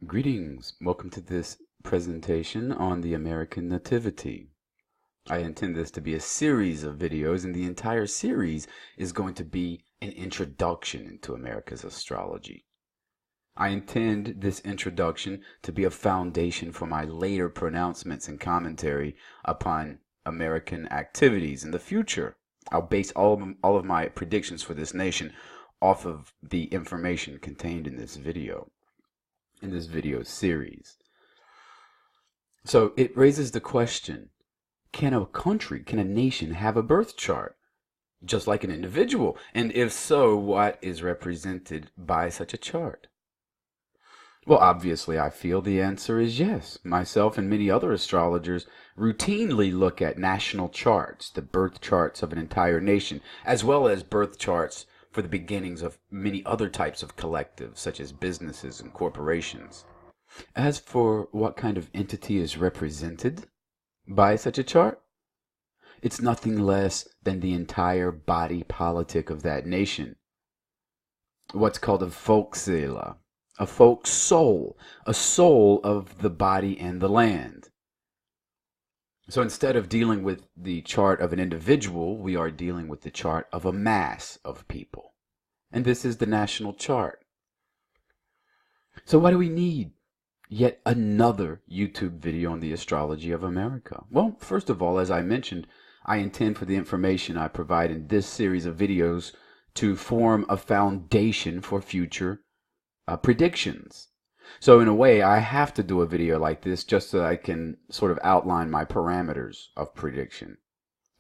Greetings. Welcome to this presentation on the American Nativity. I intend this to be a series of videos, and the entire series is going to be an introduction into America's astrology. I intend this introduction to be a foundation for my later pronouncements and commentary upon American activities in the future. I'll base all of my predictions for this nation off of the information contained in this video series. So it raises the question, can a nation have a birth chart, just like an individual? And if so, what is represented by such a chart? Well, obviously, I feel the answer is yes. Myself and many other astrologers routinely look at national charts, the birth charts of an entire nation, as well as birth charts for the beginnings of many other types of collectives, such as businesses and corporations. As for what kind of entity is represented by such a chart, it's nothing less than the entire body politic of that nation. What's called a folkseele, a folk soul, a soul of the body and the land. So instead of dealing with the chart of an individual, we are dealing with the chart of a mass of people. And this is the national chart. So why do we need yet another YouTube video on the astrology of America? Well, first of all, as I mentioned, I intend for the information I provide in this series of videos to form a foundation for future predictions. So in a way, I have to do a video like this just so I can sort of outline my parameters of prediction.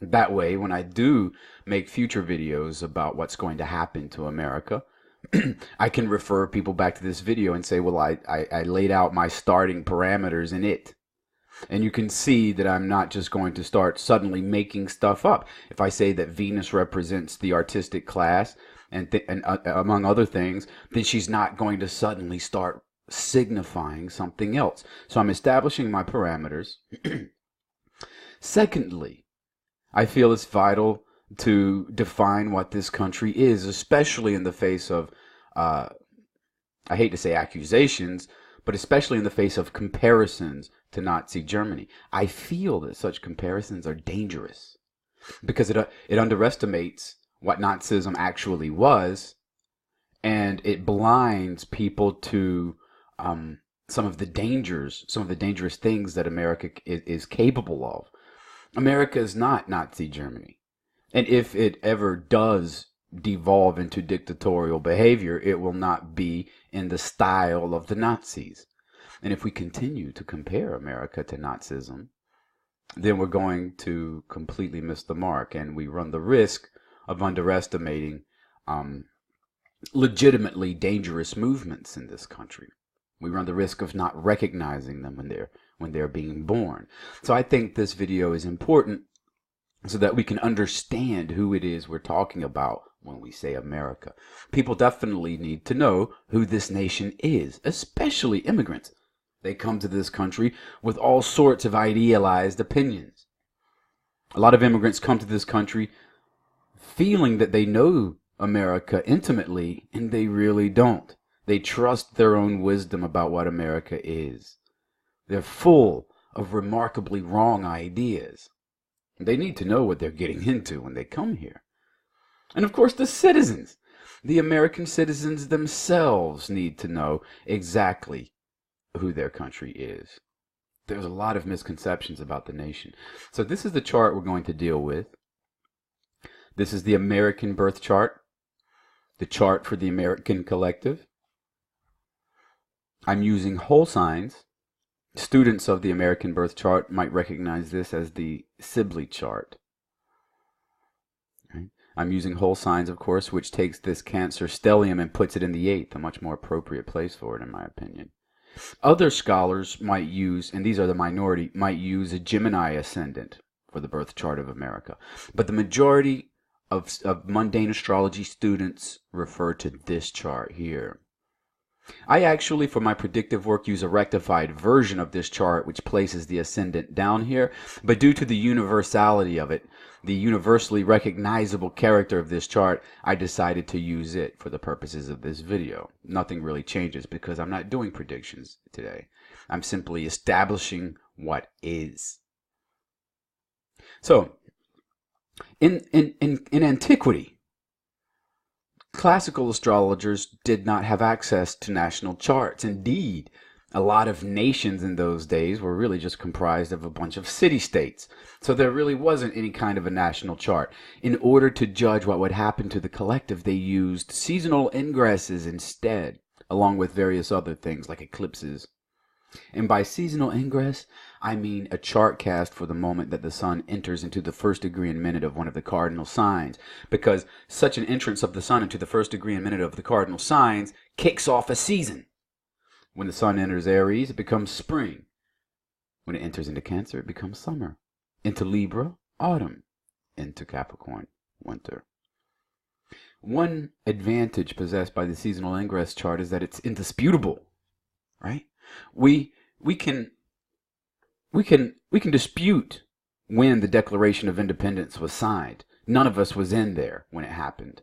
That way, when I do make future videos about what's going to happen to America, I can refer people back to this video and say, well, I laid out my starting parameters in it. And you can see that I'm not just going to start suddenly making stuff up. If I say that Venus represents the artistic class and among other things, then she's not going to suddenly start signifying something else. So I'm establishing my parameters. Secondly, I feel it's vital to define what this country is, especially in the face of, I hate to say accusations, but especially in the face of comparisons to Nazi Germany. I feel that such comparisons are dangerous because it underestimates what Nazism actually was, and it blinds people to some of the dangerous things that America is capable of. America is not Nazi Germany. And if it ever does devolve into dictatorial behavior, it will not be in the style of the Nazis. And if we continue to compare America to Nazism, then we're going to completely miss the mark, and we run the risk of underestimating legitimately dangerous movements in this country. We run the risk of not recognizing them when they're being born. So I think this video is important so that we can understand who it is we're talking about when we say America. People definitely need to know who this nation is, especially immigrants. They come to this country with all sorts of idealized opinions. A lot of immigrants come to this country feeling that they know America intimately, and they really don't. They trust their own wisdom about what America is. They're full of remarkably wrong ideas. They need to know what they're getting into when they come here. And of course, the citizens, the American citizens themselves need to know exactly who their country is. There's a lot of misconceptions about the nation. So this is the chart we're going to deal with. This is the American birth chart, the chart for the American collective. I'm using whole signs. Students of the American birth chart might recognize this as the Sibley chart. Right? I'm using whole signs, of course, which takes this Cancer stellium and puts it in the 8th, a much more appropriate place for it, in my opinion. Other scholars might use, and these are the minority, might use a Gemini ascendant for the birth chart of America. But the majority of mundane astrology students refer to this chart here. I actually, for my predictive work, use a rectified version of this chart, which places the ascendant down here. But due to the universality of it, the universally recognizable character of this chart, I decided to use it for the purposes of this video. Nothing really changes because I'm not doing predictions today. I'm simply establishing what is. So, in antiquity, classical astrologers did not have access to national charts. Indeed, a lot of nations in those days were really just comprised of a bunch of city-states. So there really wasn't any kind of a national chart. In order to judge what would happen to the collective, they used seasonal ingresses instead, along with various other things like eclipses. And by seasonal ingress, I mean a chart cast for the moment that the sun enters into the first degree and minute of one of the cardinal signs, because such an entrance of the sun into the first degree and minute of the cardinal signs kicks off a season. When the sun enters Aries, it becomes spring. When it enters into Cancer, it becomes summer. Into Libra, autumn. Into Capricorn, winter. One advantage possessed by the seasonal ingress chart is that it's indisputable, right? We can dispute when the Declaration of Independence was signed. None of us was in there when it happened.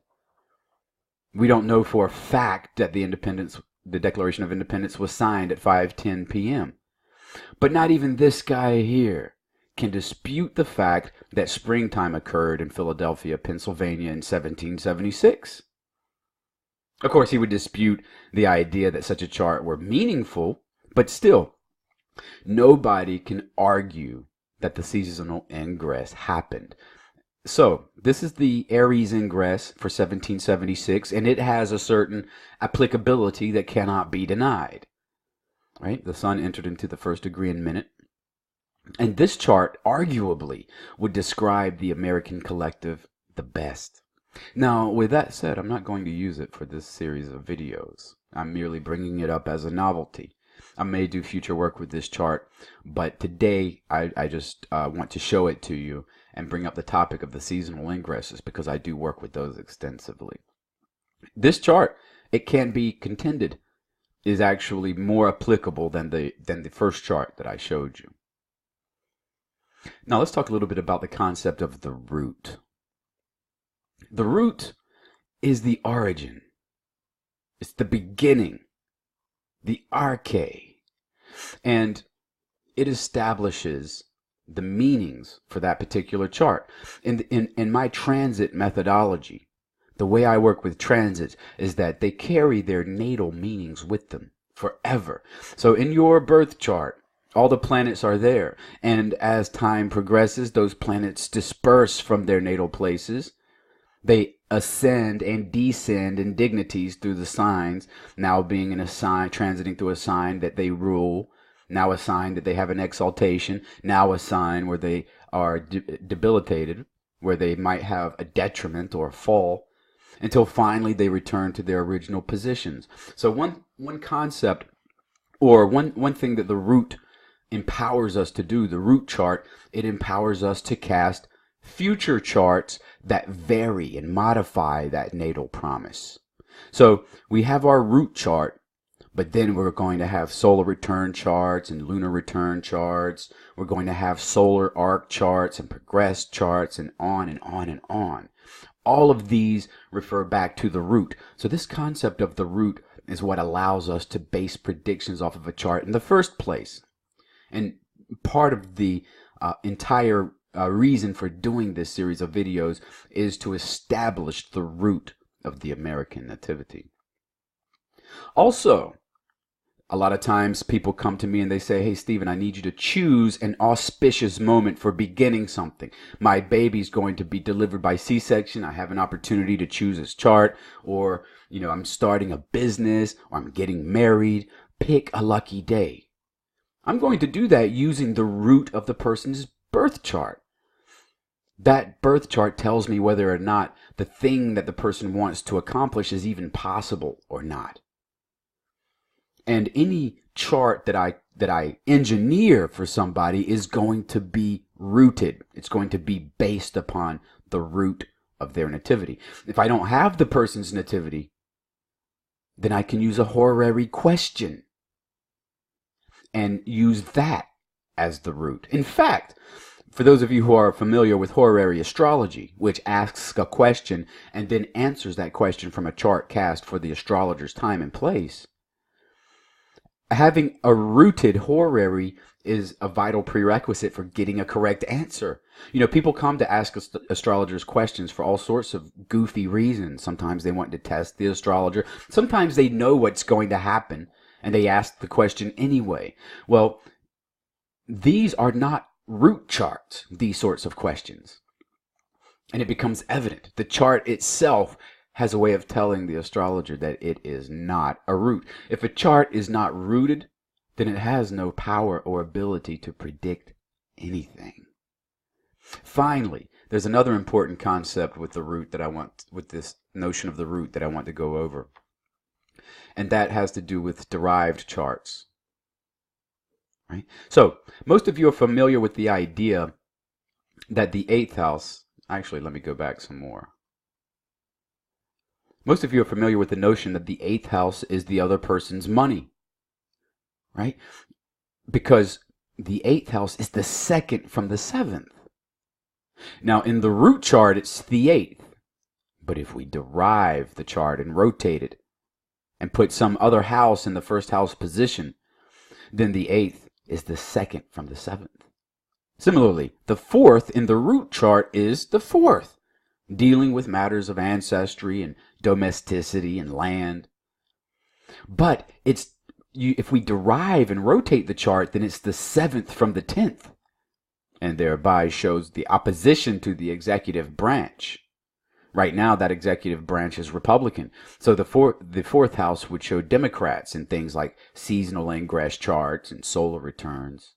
We don't know for a fact that the Declaration of Independence was signed at 5:10 p.m. But not even this guy here can dispute the fact that springtime occurred in Philadelphia, Pennsylvania in 1776. Of course, he would dispute the idea that such a chart were meaningful, but still, nobody can argue that the seasonal ingress happened. So, this is the Aries ingress for 1776, and it has a certain applicability that cannot be denied. Right? The sun entered into the first degree and minute. And this chart, arguably, would describe the American collective the best. Now, with that said, I'm not going to use it for this series of videos. I'm merely bringing it up as a novelty. I may do future work with this chart, but today I just want to show it to you and bring up the topic of the seasonal ingresses because I do work with those extensively. This chart, it can be contended, is actually more applicable than the first chart that I showed you. Now let's talk a little bit about the concept of the root. The root is the origin. It's the beginning, the arche, and it establishes the meanings for that particular chart. In my transit methodology, the way I work with transits is that they carry their natal meanings with them forever. So in your birth chart, all the planets are there, and as time progresses, those planets disperse from their natal places. They ascend and descend in dignities through the signs, now being in a sign, transiting through a sign that they rule, now a sign that they have an exaltation, now a sign where they are debilitated, where they might have a detriment or a fall, until finally they return to their original positions. So one concept, or one thing that the root empowers us to do, the root chart, it empowers us to cast future charts that vary and modify that natal promise. So we have our root chart, but then we're going to have solar return charts and lunar return charts. We're going to have solar arc charts and progress charts and on and on and on. All of these refer back to the root. So this concept of the root is what allows us to base predictions off of a chart in the first place. And part of the entire reason for doing this series of videos is to establish the root of the American nativity. Also, a lot of times people come to me and they say, hey, Stephen, I need you to choose an auspicious moment for beginning something. My baby's going to be delivered by C-section. I have an opportunity to choose his chart, or, I'm starting a business, or I'm getting married. Pick a lucky day. I'm going to do that using the root of the person's birth chart. That birth chart tells me whether or not the thing that the person wants to accomplish is even possible or not. And any chart that I engineer for somebody is going to be rooted. It's going to be based upon the root of their nativity. If I don't have the person's nativity, then I can use a horary question and use that as the root. In fact, for those of you who are familiar with horary astrology, which asks a question and then answers that question from a chart cast for the astrologer's time and place, having a rooted horary is a vital prerequisite for getting a correct answer. You know, people come to ask astrologers questions for all sorts of goofy reasons. Sometimes they want to test the astrologer. Sometimes they know what's going to happen and they ask the question anyway. Well, these are not root charts, these sorts of questions. And it becomes evident. The chart itself has a way of telling the astrologer that it is not a root. If a chart is not rooted, then it has no power or ability to predict anything. Finally, there's another important concept with the root that I want, with this notion of the root that I want to go over. And that has to do with derived charts. Right? So, most of you are familiar with the idea that the 8th house, actually, let me go back some more. Most of you are familiar with the notion that the 8th house is the other person's money, right? Because the 8th house is the second from the 7th. Now, in the root chart, it's the 8th. But if we derive the chart and rotate it and put some other house in the first house position, then the 8th is the second from the 7th. Similarly, the 4th in the root chart is the 4th, dealing with matters of ancestry and domesticity and land. But if we derive and rotate the chart, then it's the 7th from the 10th, and thereby shows the opposition to the executive branch. Right now, that executive branch is Republican. So the fourth house would show Democrats in things like seasonal ingress charts and solar returns.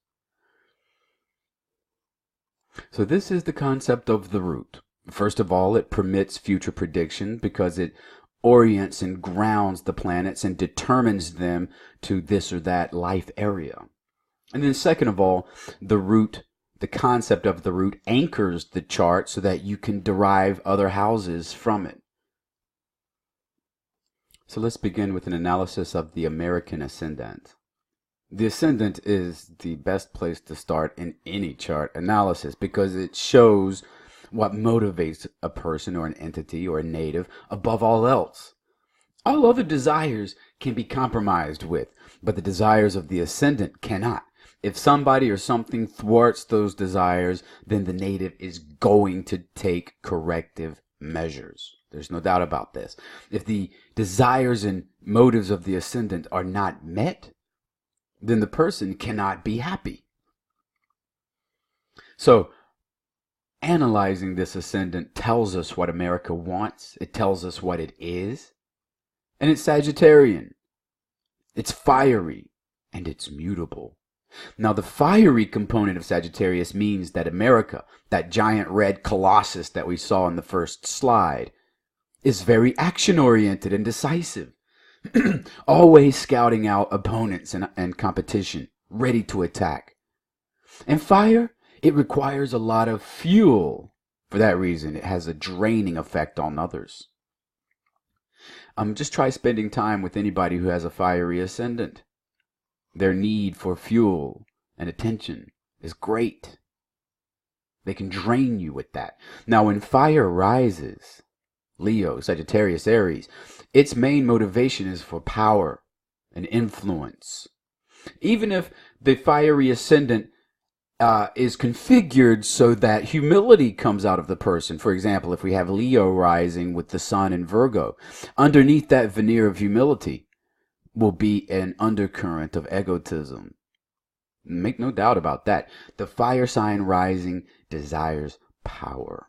So this is the concept of the root. First of all, it permits future prediction because it orients and grounds the planets and determines them to this or that life area. And then second of all, the root, the concept of the root anchors the chart so that you can derive other houses from it. So let's begin with an analysis of the American Ascendant. The Ascendant is the best place to start in any chart analysis because it shows what motivates a person or an entity or a native above all else. All other desires can be compromised with, but the desires of the Ascendant cannot. If somebody or something thwarts those desires, then the native is going to take corrective measures. There's no doubt about this. If the desires and motives of the Ascendant are not met, then the person cannot be happy. So, analyzing this Ascendant tells us what America wants. It tells us what it is. And it's Sagittarian. It's fiery. And it's mutable. Now, the fiery component of Sagittarius means that America, that giant red colossus that we saw in the first slide, is very action-oriented and decisive. Always scouting out opponents and competition, ready to attack. And fire, it requires a lot of fuel. For that reason, it has a draining effect on others. Just try spending time with anybody who has a fiery ascendant. Their need for fuel and attention is great. They can drain you with that. Now, when fire rises, Leo, Sagittarius, Aries, its main motivation is for power and influence. Even if the fiery ascendant is configured so that humility comes out of the person. For example, if we have Leo rising with the sun in Virgo, underneath that veneer of humility will be an undercurrent of egotism. Make no doubt about that. The fire sign rising desires power.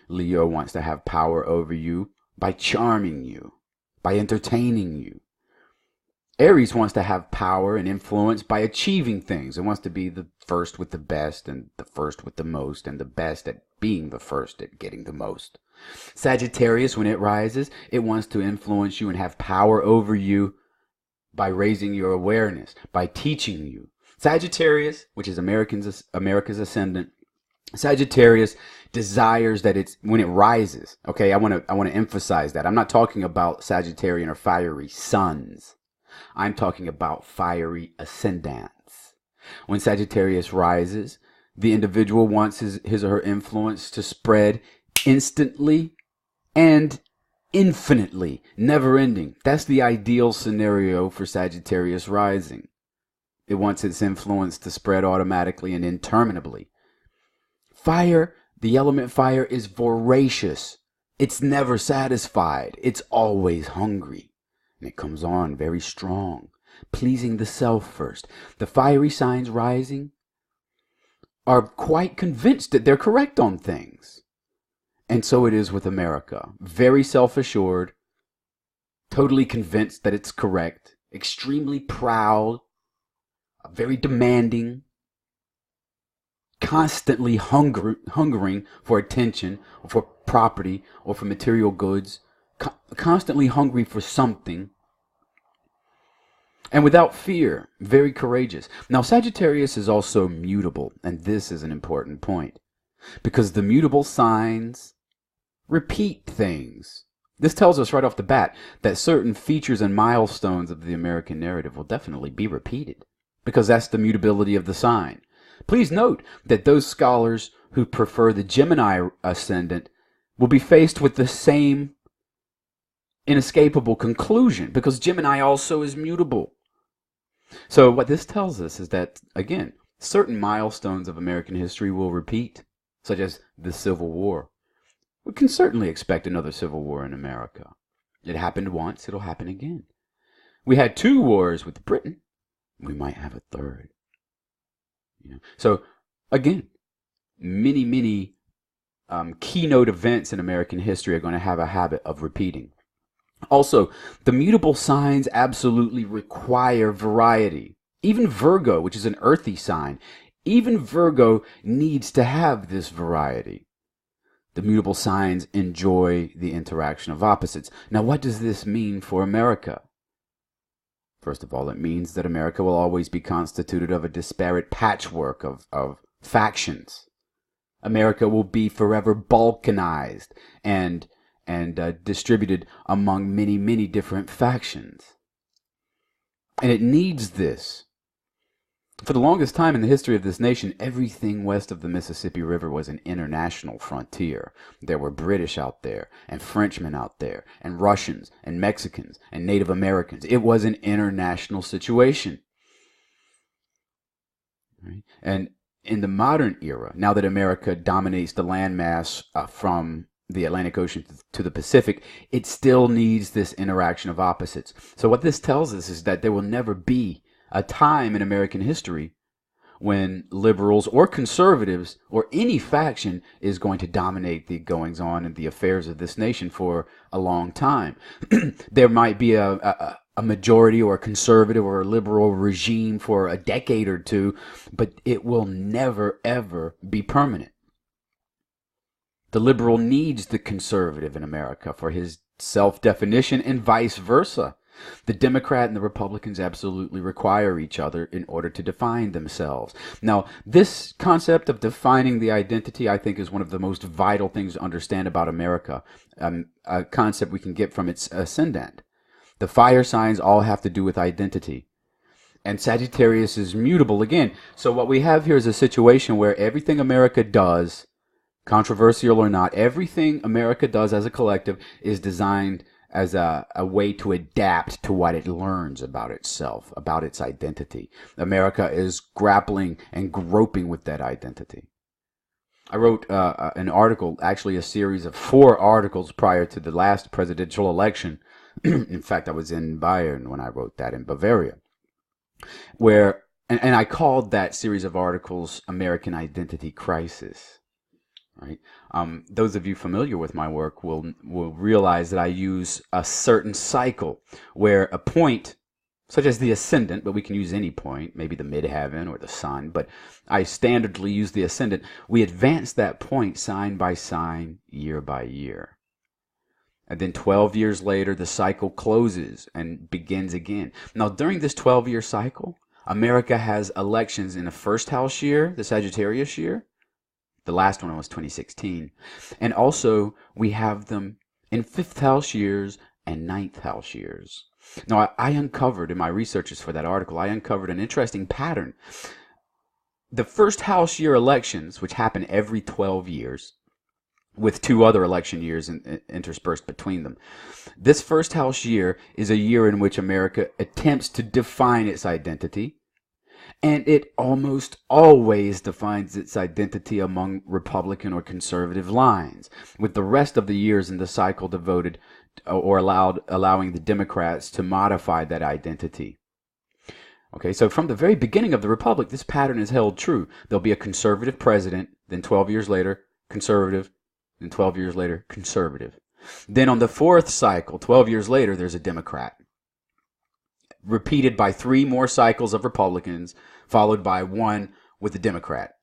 Leo wants to have power over you by charming you, by entertaining you. Aries wants to have power and influence by achieving things. It wants to be the first with the best and the first with the most and the best at being the first at getting the most. Sagittarius, when it rises, it wants to influence you and have power over you by raising your awareness, by teaching you. Sagittarius, which is America's ascendant, Sagittarius desires that it's when it rises. Okay, I want to emphasize that. I'm not talking about Sagittarian or fiery suns. I'm talking about fiery ascendants. When Sagittarius rises, the individual wants his or her influence to spread instantly and infinitely, never ending. That's the ideal scenario for Sagittarius rising. It wants its influence to spread automatically and interminably. Fire, the element fire, is voracious. It's never satisfied. It's always hungry. And it comes on very strong, pleasing the self first. The fiery signs rising are quite convinced that they're correct on things. And so it is with America. Very self-assured, totally convinced that it's correct, extremely proud, very demanding, constantly hungering for attention, or for property, or for material goods, constantly hungry for something, and without fear, very courageous. Now, Sagittarius is also mutable, and this is an important point, because the mutable signs repeat things. This tells us right off the bat that certain features and milestones of the American narrative will definitely be repeated, because that's the mutability of the sign. Please note that those scholars who prefer the Gemini ascendant will be faced with the same inescapable conclusion, because Gemini also is mutable. So what this tells us is that, again, certain milestones of American history will repeat, such as the Civil War. We can certainly expect another civil war in America. It happened once, it'll happen again. We had 2 wars with Britain. We might have a third. So, again, many keynote events in American history are going to have a habit of repeating. Also, the mutable signs absolutely require variety. Even Virgo, which is an earthy sign, even Virgo needs to have this variety. The mutable signs enjoy the interaction of opposites. Now, what does this mean for America? First of all, it means that America will always be constituted of a disparate patchwork of factions. America will be forever balkanized and distributed among many different factions. And it needs this. For the longest time in the history of this nation, everything west of the Mississippi River was an international frontier. There were British out there, and Frenchmen out there, and Russians, and Mexicans, and Native Americans. It was an international situation. Right? And in the modern era, now that America dominates the landmass from the Atlantic Ocean to the Pacific, it still needs this interaction of opposites. So what this tells us is that there will never be a time in American history when liberals or conservatives or any faction is going to dominate the goings-on and the affairs of this nation for a long time. There might be a majority or a conservative or a liberal regime for a decade or two, but it will never, ever be permanent. The liberal needs the conservative in America for his self-definition and vice versa. The Democrat and the Republicans absolutely require each other in order to define themselves. Now, this concept of defining the identity, I think, is one of the most vital things to understand about America, a concept we can get from its ascendant. The fire signs all have to do with identity. And Sagittarius is mutable again. So what we have here is a situation where everything America does, controversial or not, everything America does as a collective is designed as a way to adapt to what it learns about itself, about its identity. America is grappling and groping with that identity. I wrote an article, actually a series of 4 articles prior to the last presidential election. In fact, I was in Bayern when I wrote that, in Bavaria, where, and I called that series of articles American Identity Crisis. Right. Those of you familiar with my work will realize that I use a certain cycle where a point, such as the ascendant, but we can use any point, maybe the midheaven or the sun, but I standardly use the ascendant. We advance that point sign by sign, year by year. And then 12 years later, the cycle closes and begins again. Now, during this 12-year cycle, America has elections in the first house year, the Sagittarius year, The last one was 2016. And also, we have them in 5th house years and 9th house years. Now, I uncovered in my researches for that article, I uncovered an interesting pattern. The 1st house year elections, which happen every 12 years, with 2 other election years interspersed between them. This 1st house year is a year in which America attempts to define its identity, and it almost always defines its identity among Republican or conservative lines, with the rest of the years in the cycle devoted or allowing the Democrats to modify that identity. Okay, so from the very beginning of the Republic, this pattern is held true. There'll be a conservative president, then 12 years later, conservative, and 12 years later, conservative. Then on the 4th cycle, 12 years later, there's a Democrat. Repeated by 3 more cycles of Republicans, followed by 1 with a Democrat.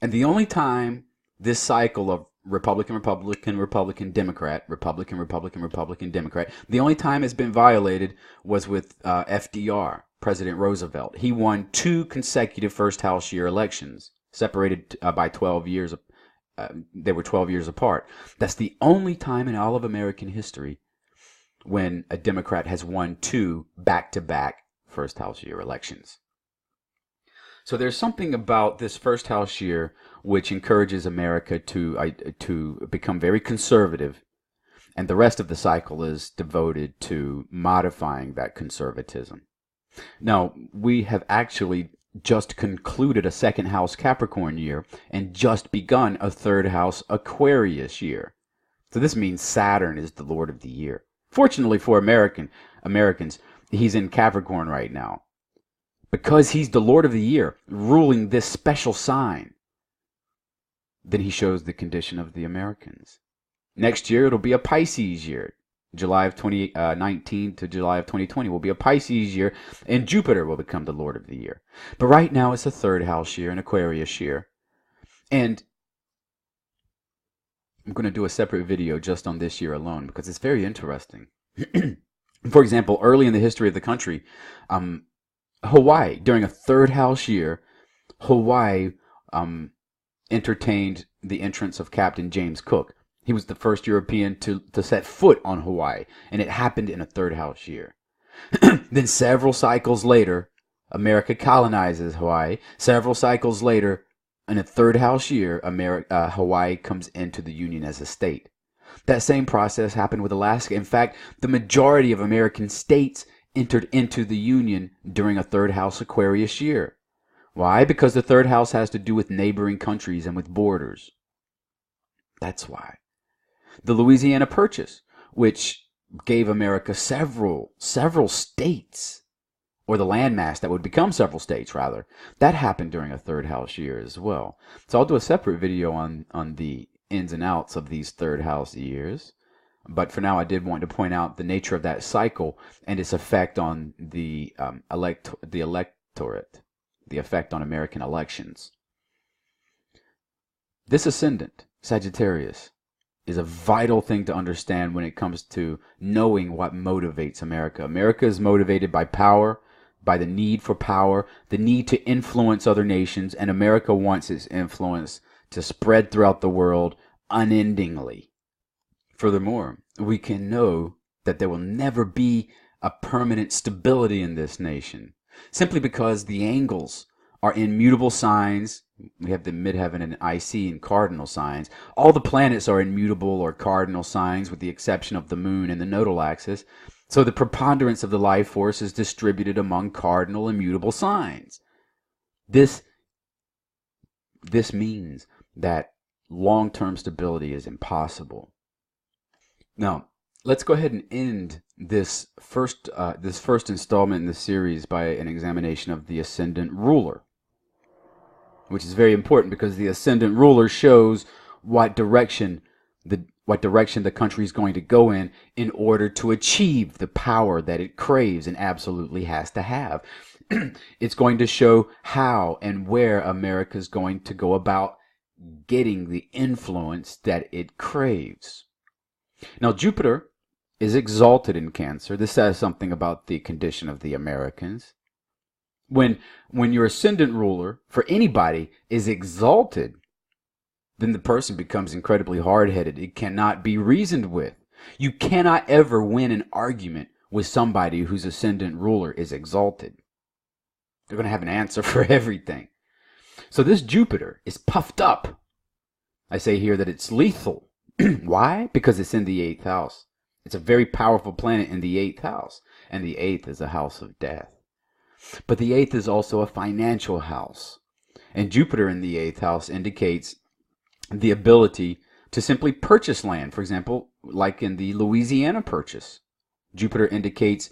And the only time this cycle of Republican, Republican, Republican, Democrat, Republican, Republican, Republican, Democrat, the only time it's been violated was with FDR, President Roosevelt. He won 2 consecutive 1st house year elections, separated by 12 years. They were 12 years apart. That's the only time in all of American history when a Democrat has won 2 back-to-back 1st house year elections. So there's something about this 1st house year which encourages America to become very conservative, and the rest of the cycle is devoted to modifying that conservatism. Now, we have actually just concluded a 2nd house Capricorn year and just begun a 3rd house Aquarius year. So this means Saturn is the Lord of the year. Fortunately for Americans, he's in Capricorn right now. Because he's the Lord of the year, ruling this special sign, then he shows the condition of the Americans. Next year, it'll be a Pisces year. July of 2019 to July of 2020 will be a Pisces year, and Jupiter will become the Lord of the year. But right now, it's a 3rd house year, an Aquarius year. And I'm going to do a separate video just on this year alone because it's very interesting. For example, early in the history of the country, Hawaii, during a 3rd house year, Hawaii entertained the entrance of Captain James Cook. He was the first European to set foot on Hawaii, and it happened in a 3rd house year. Then several cycles later, America colonizes Hawaii. Several cycles later, in a 3rd house year, Hawaii comes into the Union as a state. That same process happened with Alaska. In fact, the majority of American states entered into the Union during a 3rd house Aquarius year. Why? Because the 3rd house has to do with neighboring countries and with borders. That's why. The Louisiana Purchase, which gave America several states, or the landmass that would become several states, rather, that happened during a 3rd house year as well. So I'll do a separate video on the ins and outs of these 3rd house years. But for now, I did want to point out the nature of that cycle and its effect on the electorate, the effect on American elections. This ascendant, Sagittarius, is a vital thing to understand when it comes to knowing what motivates America. America is motivated by power, by the need for power, the need to influence other nations, and America wants its influence to spread throughout the world unendingly. Furthermore, we can know that there will never be a permanent stability in this nation, simply because the angles are in mutable signs. We have the midheaven and IC in cardinal signs. All the planets are in mutable or cardinal signs with the exception of the moon and the nodal axis. So the preponderance of the life force is distributed among cardinal and mutable signs. This means that long-term stability is impossible. Now, let's go ahead and end this first installment in the series by an examination of the ascendant ruler, which is very important because the ascendant ruler shows what direction the country is going to go in order to achieve the power that it craves and absolutely has to have. It's going to show how and where America is going to go about getting the influence that it craves. Now, Jupiter is exalted in Cancer. This says something about the condition of the Americans. When your ascendant ruler, for anybody, is exalted, then the person becomes incredibly hard-headed. It cannot be reasoned with. You cannot ever win an argument with somebody whose ascendant ruler is exalted. They're going to have an answer for everything. So this Jupiter is puffed up. I say here that it's lethal. Why? Because it's in the 8th house. It's a very powerful planet in the 8th house. And the 8th is a house of death. But the 8th is also a financial house. And Jupiter in the 8th house indicates the ability to simply purchase land. For example, like in the Louisiana Purchase. Jupiter indicates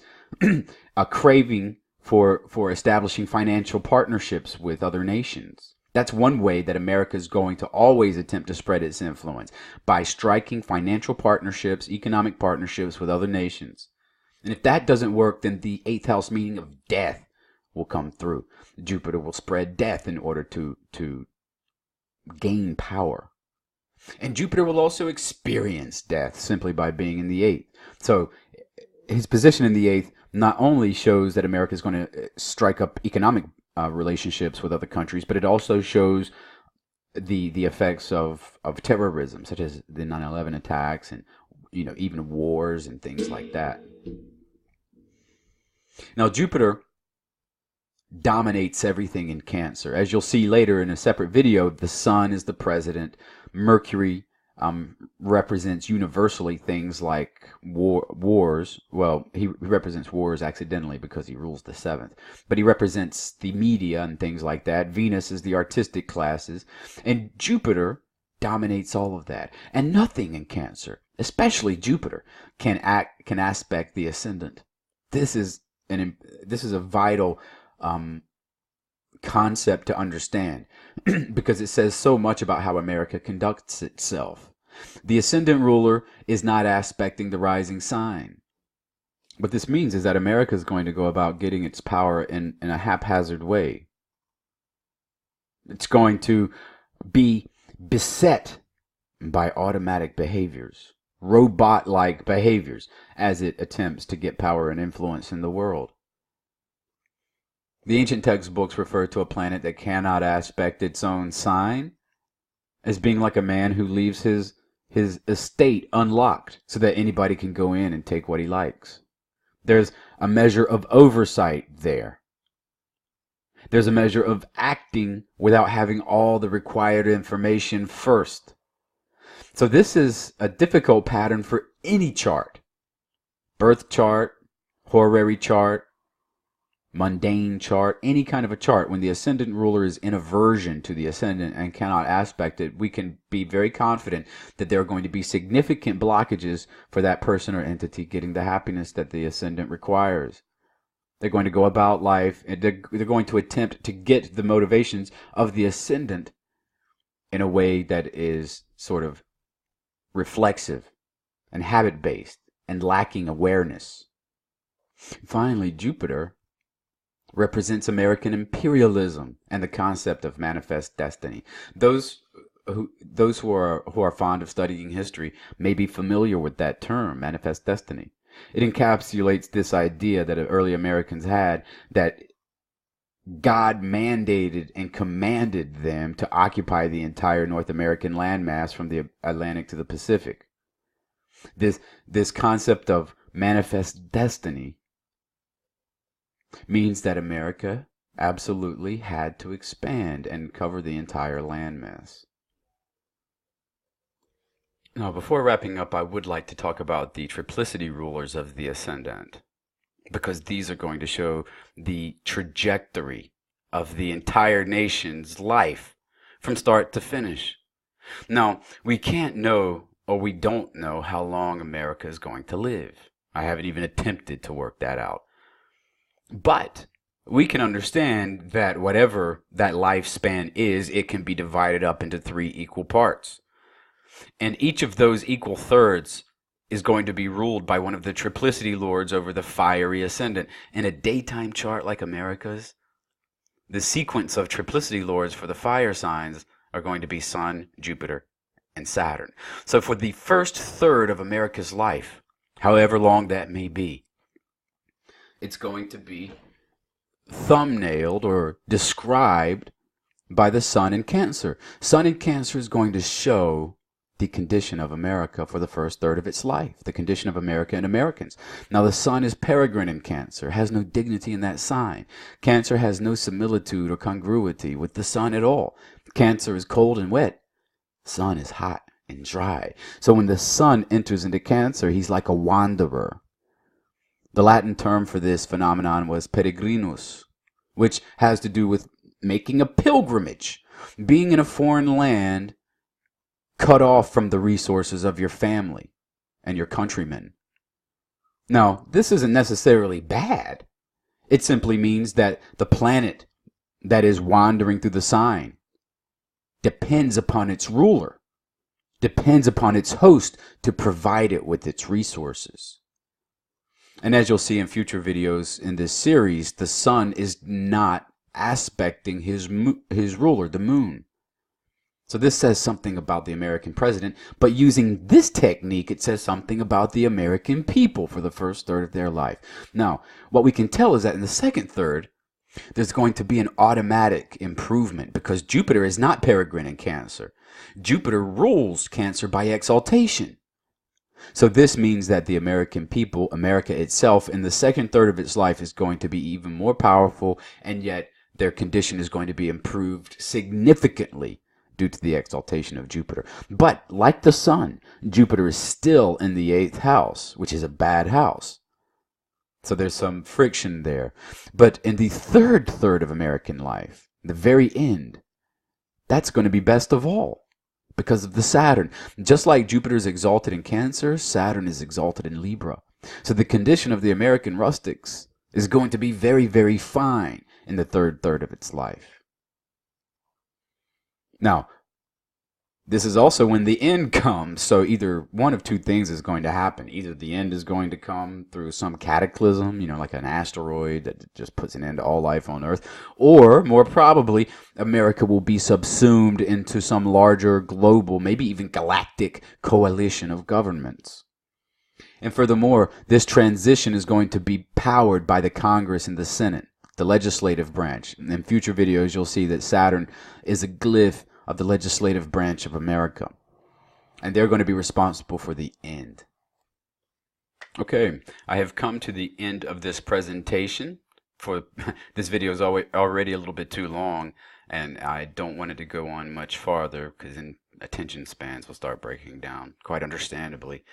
a craving for establishing financial partnerships with other nations. That's one way that America is going to always attempt to spread its influence, by striking financial partnerships, economic partnerships with other nations. And if that doesn't work, then the 8th house meaning of death will come through. Jupiter will spread death in order to gain power. And Jupiter will also experience death simply by being in the 8th. So his position in the 8th not only shows that America is going to strike up economic relationships with other countries, but it also shows the effects of terrorism, such as the 9/11 attacks and even wars and things like that. Now Jupiter dominates everything in Cancer. As you'll see later in a separate video, the Sun is the president. Mercury represents universally things like wars. Well, he represents wars accidentally because he rules the 7th. But he represents the media and things like that. Venus is the artistic classes. And Jupiter dominates all of that. And nothing in Cancer, especially Jupiter, can aspect the ascendant. This is a vital concept to understand because it says so much about how America conducts itself. The ascendant ruler is not aspecting the rising sign. What this means is that America is going to go about getting its power in a haphazard way. It's going to be beset by automatic behaviors, robot-like behaviors, as it attempts to get power and influence in the world. The ancient textbooks refer to a planet that cannot aspect its own sign as being like a man who leaves his estate unlocked so that anybody can go in and take what he likes. There's a measure of oversight there. There's a measure of acting without having all the required information first. So this is a difficult pattern for any chart. Birth chart, horary chart, mundane chart, any kind of a chart. When the ascendant ruler is in aversion to the ascendant and cannot aspect it, we can be very confident that there are going to be significant blockages for that person or entity getting the happiness that the ascendant requires. They're going to go about life and they're going to attempt to get the motivations of the ascendant in a way that is sort of reflexive and habit-based and lacking awareness. Finally, Jupiter represents American imperialism and the concept of manifest destiny. Those who are fond of studying history may be familiar with that term, manifest destiny. It encapsulates this idea that early Americans had, that God mandated and commanded them to occupy the entire North American landmass from the Atlantic to the Pacific. This concept of manifest destiny means that America absolutely had to expand and cover the entire landmass. Now, before wrapping up, I would like to talk about the triplicity rulers of the ascendant, because these are going to show the trajectory of the entire nation's life from start to finish. Now, we can't know, or we don't know, how long America is going to live. I haven't even attempted to work that out. But we can understand that whatever that lifespan is, it can be divided up into 3 equal parts. And each of those equal thirds is going to be ruled by one of the triplicity lords over the fiery ascendant. In a daytime chart like America's, the sequence of triplicity lords for the fire signs are going to be Sun, Jupiter, and Saturn. So for the first third of America's life, however long that may be, it's going to be thumbnailed or described by the sun in Cancer. Sun in Cancer is going to show the condition of America for the first third of its life, the condition of America and Americans. Now, the sun is peregrine in Cancer, has no dignity in that sign. Cancer has no similitude or congruity with the sun at all. Cancer is cold and wet. Sun is hot and dry. So when the sun enters into Cancer, he's like a wanderer. The Latin term for this phenomenon was peregrinus, which has to do with making a pilgrimage, being in a foreign land, cut off from the resources of your family and your countrymen. Now, this isn't necessarily bad. It simply means that the planet that is wandering through the sign depends upon its ruler, depends upon its host to provide it with its resources. And as you'll see in future videos in this series, the sun is not aspecting his ruler, the moon. So this says something about the American president, but using this technique, it says something about the American people for the first third of their life. Now, what we can tell is that in the second third, there's going to be an automatic improvement because Jupiter is not peregrine in Cancer. Jupiter rules Cancer by exaltation. So this means that the American people, America itself, in the second third of its life is going to be even more powerful, and yet their condition is going to be improved significantly due to the exaltation of Jupiter. But like the sun, Jupiter is still in the 8th house, which is a bad house. So there's some friction there. But in the third third of American life, the very end, that's going to be best of all because of the Saturn. Just like Jupiter is exalted in Cancer, Saturn is exalted in Libra. So the condition of the American rustics is going to be very, very fine in the third third of its life. Now, this is also when the end comes, so either one of two things is going to happen. Either the end is going to come through some cataclysm, like an asteroid that just puts an end to all life on Earth, or, more probably, America will be subsumed into some larger global, maybe even galactic coalition of governments. And furthermore, this transition is going to be powered by the Congress and the Senate, the legislative branch. In future videos, you'll see that Saturn is a glyph of the legislative branch of America. And they're going to be responsible for the end. Okay, I have come to the end of this presentation. For this video is already a little bit too long, and I don't want it to go on much farther because then attention spans will start breaking down, quite understandably.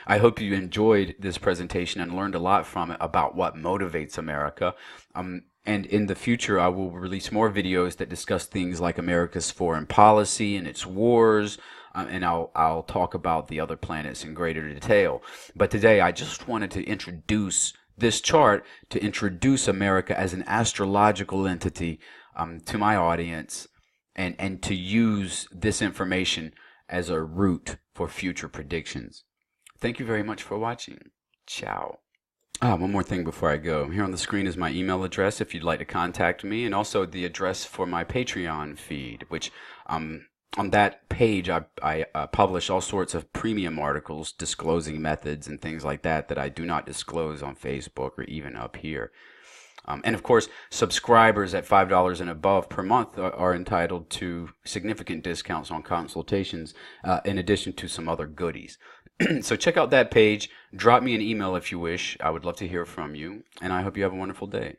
I hope you enjoyed this presentation and learned a lot from it about what motivates America. And in the future, I will release more videos that discuss things like America's foreign policy and its wars, and I'll talk about the other planets in greater detail. But today, I just wanted to introduce this chart to introduce America as an astrological entity to my audience, and to use this information as a route for future predictions. Thank you very much for watching. Ciao. One more thing before I go. Here on the screen is my email address if you'd like to contact me, and also the address for my Patreon feed, which on that page I publish all sorts of premium articles disclosing methods and things like that I do not disclose on Facebook or even up here. And of course, subscribers at $5 and above per month are entitled to significant discounts on consultations, in addition to some other goodies. So check out that page. Drop me an email if you wish. I would love to hear from you, and I hope you have a wonderful day.